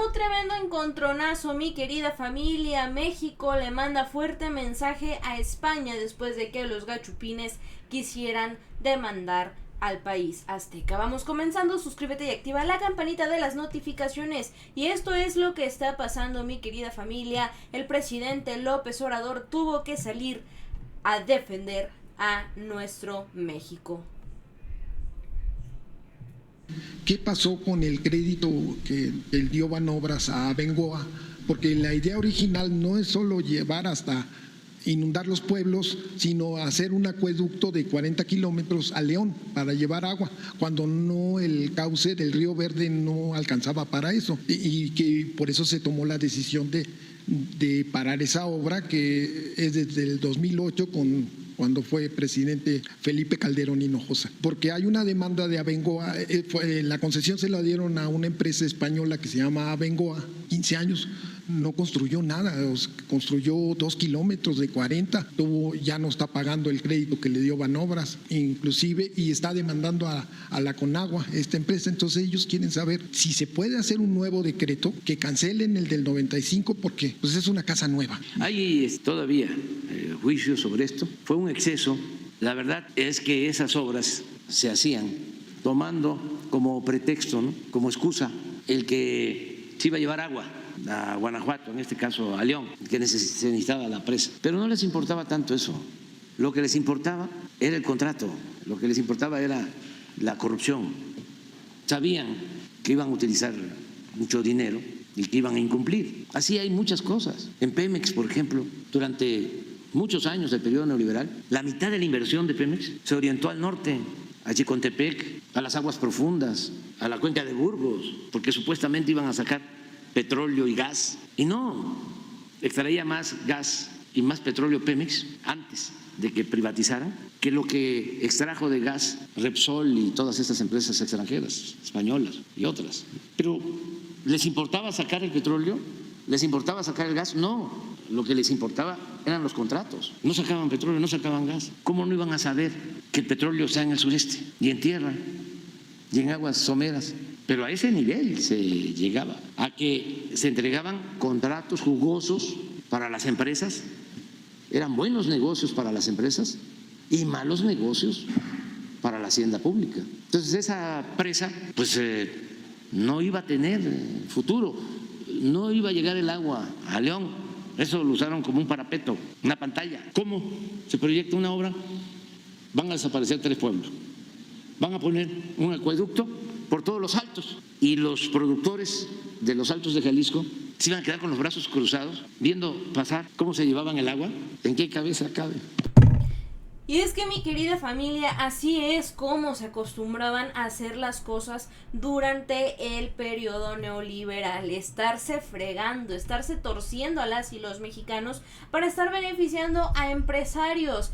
armó tremendo encontronazo, mi querida familia. México le manda fuerte mensaje a España después de que los gachupines quisieran demandar al país azteca. Vamos comenzando, suscríbete y activa la campanita de las notificaciones. Y esto es lo que está pasando, mi querida familia. El presidente López Obrador tuvo que salir a defender a nuestro México. ¿Qué pasó con el crédito que él dio Banobras a Abengoa? Porque la idea original no es solo llevar hasta inundar los pueblos, sino hacer un acueducto de 40 kilómetros a León para llevar agua, cuando no, el cauce del Río Verde no alcanzaba para eso, y que por eso se tomó la decisión de parar esa obra, que es desde el 2008 cuando fue presidente Felipe Calderón Hinojosa, porque hay una demanda de Abengoa. La concesión se la dieron a una empresa española que se llama Abengoa, 15 años, no construyó nada, construyó 2 kilómetros de 40, ya no está pagando el crédito que le dio Banobras, inclusive, y está demandando a la Conagua, esta empresa. Entonces ellos quieren saber si se puede hacer un nuevo decreto, que cancelen el del 95, porque pues es una casa nueva. Hay todavía juicios sobre esto, fue un exceso. La verdad es que esas obras se hacían tomando como pretexto, ¿no?, como excusa, el que se iba a llevar agua a Guanajuato, en este caso a León, que se necesitaba la presa. Pero no les importaba tanto eso. Lo que les importaba era el contrato, lo que les importaba era la corrupción. Sabían que iban a utilizar mucho dinero y que iban a incumplir. Así hay muchas cosas. En Pemex, por ejemplo, durante muchos años del periodo neoliberal, la mitad de la inversión de Pemex se orientó al norte, a Chicontepec, a las aguas profundas, a la cuenca de Burgos, porque supuestamente iban a sacar petróleo y gas. Y no, extraía más gas y más petróleo Pemex antes de que privatizaran que lo que extrajo de gas Repsol y todas estas empresas extranjeras, españolas y otras. Pero ¿les importaba sacar el petróleo? ¿Les importaba sacar el gas? No, lo que les importaba eran los contratos. No sacaban petróleo, no sacaban gas. ¿Cómo no iban a saber que el petróleo está en el sureste y en tierra y en aguas someras? Pero a ese nivel se llegaba, a que se entregaban contratos jugosos para las empresas. Eran buenos negocios para las empresas y malos negocios para la hacienda pública. Entonces esa presa pues no iba a tener futuro, no iba a llegar el agua a León. Eso lo usaron como un parapeto, una pantalla. ¿Cómo se proyecta una obra? Van a desaparecer 3 pueblos, van a poner un acueducto por todos los altos, y los productores de los altos de Jalisco se iban a quedar con los brazos cruzados viendo pasar cómo se llevaban el agua. ¿En qué cabeza cabe? Y es que, mi querida familia, así es como se acostumbraban a hacer las cosas durante el periodo neoliberal: estarse fregando, estarse torciendo a las y los mexicanos para estar beneficiando a empresarios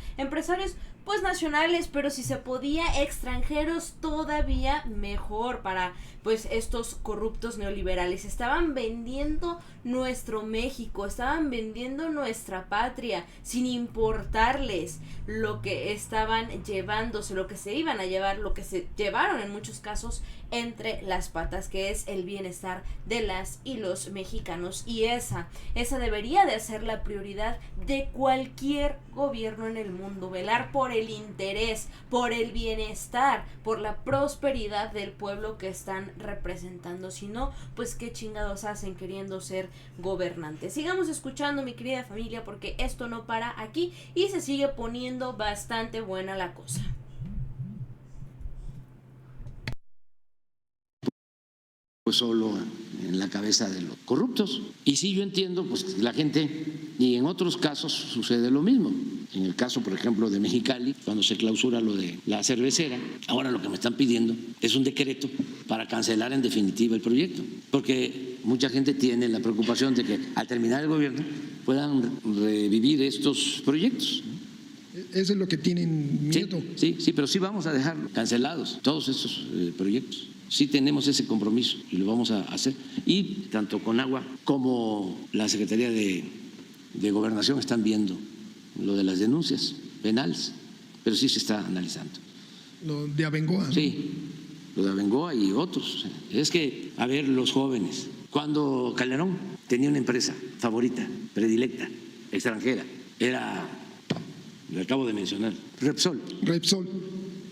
pues nacionales, pero si se podía extranjeros, todavía mejor para pues estos corruptos neoliberales. Estaban vendiendo nuestro México, estaban vendiendo nuestra patria sin importarles lo que estaban llevándose, lo que se iban a llevar, lo que se llevaron en muchos casos entre las patas, que es el bienestar de las y los mexicanos. Y esa debería de ser la prioridad de cualquier gobierno en el mundo: velar por el interés, por el bienestar, por la prosperidad del pueblo que están representando. Si no, pues qué chingados hacen queriendo ser gobernantes. Sigamos escuchando, mi querida familia, porque esto no para aquí y se sigue poniendo bastante buena la cosa. Pues solo en la cabeza de los corruptos. Y sí, yo entiendo pues la gente, y en otros casos sucede lo mismo. En el caso, por ejemplo, de Mexicali, cuando se clausura lo de la cervecera, ahora lo que me están pidiendo es un decreto para cancelar en definitiva el proyecto, porque mucha gente tiene la preocupación de que al terminar el gobierno puedan revivir estos proyectos. Eso es lo que tienen miedo. Sí, pero sí vamos a dejar cancelados todos estos proyectos. Sí tenemos ese compromiso y lo vamos a hacer. Y tanto Conagua como la Secretaría de Gobernación están viendo lo de las denuncias penales, pero sí se está analizando. Lo de Abengoa, ¿no? Sí, lo de Abengoa y otros. Es que, a ver, los jóvenes Cuando Calderón tenía una empresa favorita, predilecta, extranjera, era, le acabo de mencionar, Repsol. Repsol.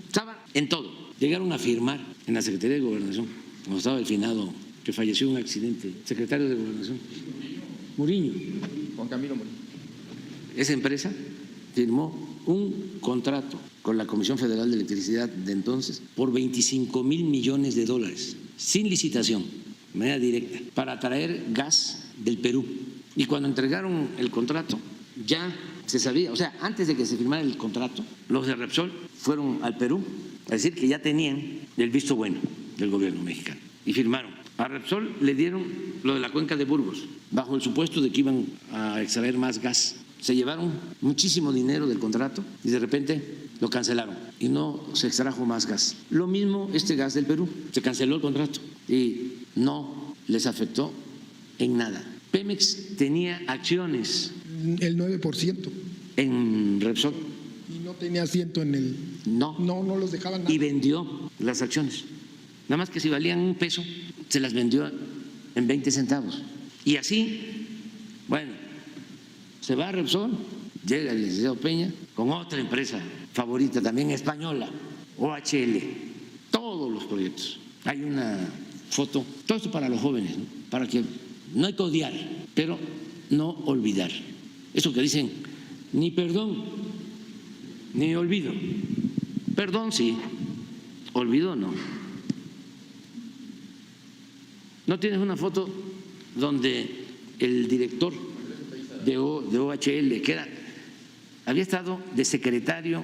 Estaba en todo. Llegaron a firmar en la Secretaría de Gobernación, cuando estaba el finado, que falleció en un accidente, secretario de Gobernación, Muriño. Juan Camilo Muriño. Esa empresa firmó un contrato con la Comisión Federal de Electricidad de entonces por $25,000 millones, sin licitación, de manera directa, para traer gas del Perú. Y cuando entregaron el contrato, ya se sabía, o sea, antes de que se firmara el contrato, los de Repsol fueron al Perú a decir que ya tenían el visto bueno del gobierno mexicano y firmaron. A Repsol le dieron lo de la cuenca de Burgos, bajo el supuesto de que iban a extraer más gas. Se llevaron muchísimo dinero del contrato y de repente lo cancelaron y no se extrajo más gas. Lo mismo este gas del Perú, se canceló el contrato y no les afectó en nada. Pemex tenía acciones. El 9%. En Repsol. Y no tenía asiento en el… No. No los dejaban nada. Y vendió las acciones. Nada más que si valían $1, se las vendió en 20 centavos. Y así, bueno, se va a Repsol, llega el licenciado Peña con otra empresa favorita también española, OHL, todos los proyectos. Hay una foto, todo esto para los jóvenes, ¿no? Para que no hay que odiar, pero no olvidar. Eso que dicen, ni perdón, ni olvido. Perdón sí, olvido no. ¿No tienes una foto donde el director de OHL, que había estado de secretario,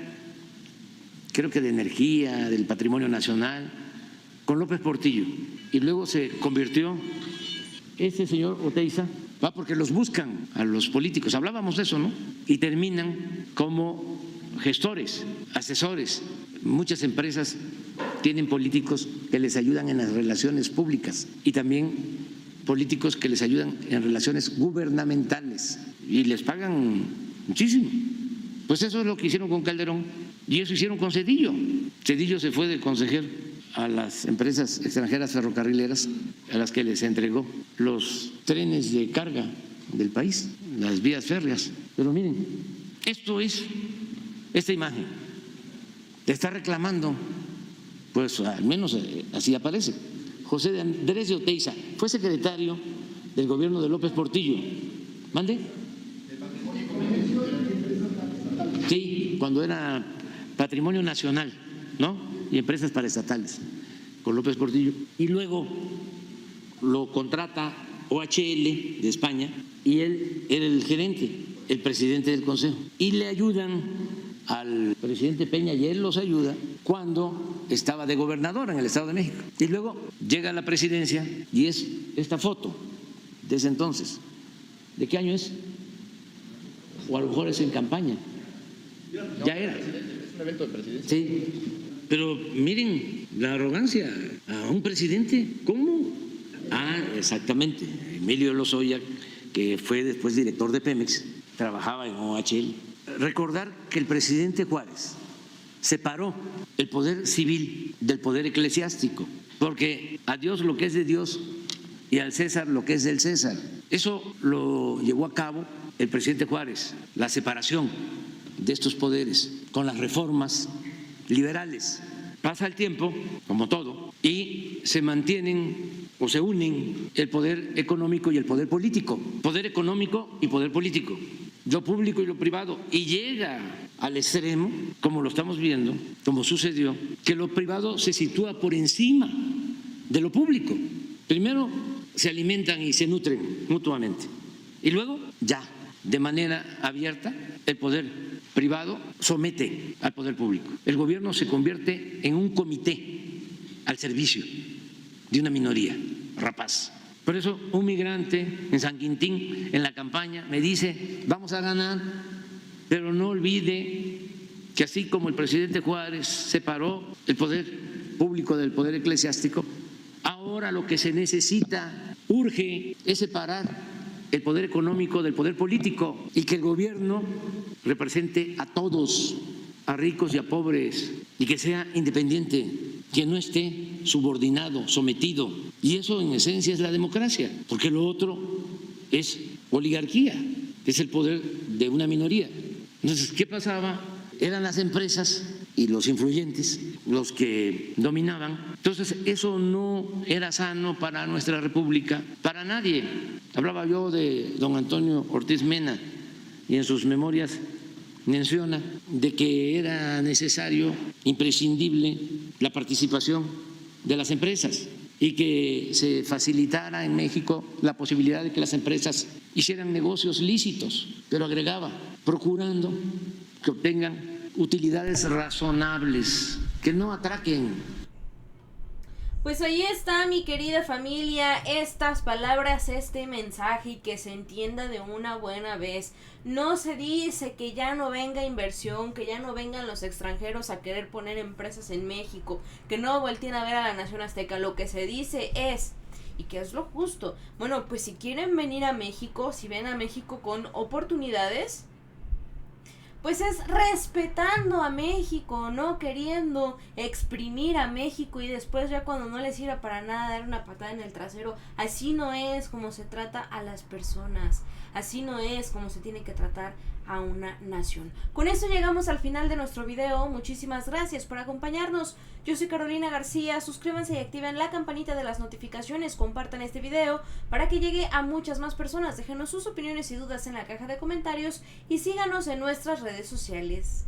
creo que de Energía, del Patrimonio Nacional, con López Portillo, y luego se convirtió este señor Oteiza, va porque los buscan a los políticos, hablábamos de eso, ¿no? Y terminan como gestores, asesores. Muchas empresas tienen políticos que les ayudan en las relaciones públicas y también políticos que les ayudan en relaciones gubernamentales y les pagan muchísimo. Pues eso es lo que hicieron con Calderón y eso hicieron con Zedillo. Zedillo se fue de consejero a las empresas extranjeras ferrocarrileras a las que les entregó los trenes de carga del país, las vías férreas. Pero miren, esto es esta imagen. Le está reclamando, pues al menos así aparece, José de Andrés de Oteiza, fue secretario del gobierno de López Portillo. ¿Mande? Sí, cuando era Patrimonio Nacional, ¿no? Y empresas paraestatales, con López Portillo. Y luego lo contrata OHL de España y él era el gerente, el presidente del consejo. Y le ayudan al presidente Peña y él los ayuda cuando estaba de gobernador en el Estado de México. Y luego llega a la presidencia y es esta foto de ese entonces. ¿De qué año es? O a lo mejor es en campaña. Ya era. Es un evento de presidencia. Sí, pero miren la arrogancia a un presidente. ¿Cómo? Ah, exactamente. Emilio Lozoya, que fue después director de Pemex, trabajaba en OHL. Recordar que el presidente Juárez separó el poder civil del poder eclesiástico, porque a Dios lo que es de Dios y al César lo que es del César. Eso lo llevó a cabo el presidente Juárez, la separación de estos poderes con las reformas liberales. Pasa el tiempo, como todo, y se mantienen o se unen el poder económico y el poder político, poder económico y poder político, lo público y lo privado, y llega al extremo, como lo estamos viendo, como sucedió, que lo privado se sitúa por encima de lo público. Primero se alimentan y se nutren mutuamente, y luego ya, de manera abierta, el poder privado somete al poder público. El gobierno se convierte en un comité al servicio de una minoría rapaz. Por eso un migrante en San Quintín, en la campaña, me dice, vamos a ganar, pero no olvide que así como el presidente Juárez separó el poder público del poder eclesiástico, ahora lo que se necesita, urge, es separar el poder económico del poder político y que el gobierno represente a todos, a ricos y a pobres, y que sea independiente, que no esté subordinado, sometido. Y eso en esencia es la democracia, porque lo otro es oligarquía, es el poder de una minoría. Entonces, ¿qué pasaba? Eran las empresas y los influyentes los que dominaban. Entonces, eso no era sano para nuestra república, para nadie. Hablaba yo de don Antonio Ortiz Mena y en sus memorias menciona de que era necesario, imprescindible, la participación de las empresas y que se facilitara en México la posibilidad de que las empresas hicieran negocios lícitos, pero agregaba, procurando que obtengan utilidades razonables, que no atraquen. Pues ahí está, mi querida familia, estas palabras, este mensaje, y que se entienda de una buena vez. No se dice que ya no venga inversión, que ya no vengan los extranjeros a querer poner empresas en México, que no volteen a ver a la nación azteca. Lo que se dice es, y que es lo justo, bueno, pues si quieren venir a México, si ven a México con oportunidades, pues es respetando a México, no queriendo exprimir a México y después ya cuando no les sirva para nada dar una patada en el trasero. Así no es como se trata a las personas, así no es como se tiene que tratar a una nación. Con esto llegamos al final de nuestro video. Muchísimas gracias por acompañarnos. Yo soy Carolina García. Suscríbanse y activen la campanita de las notificaciones. Compartan este video para que llegue a muchas más personas. Déjenos sus opiniones y dudas en la caja de comentarios y síganos en nuestras redes sociales.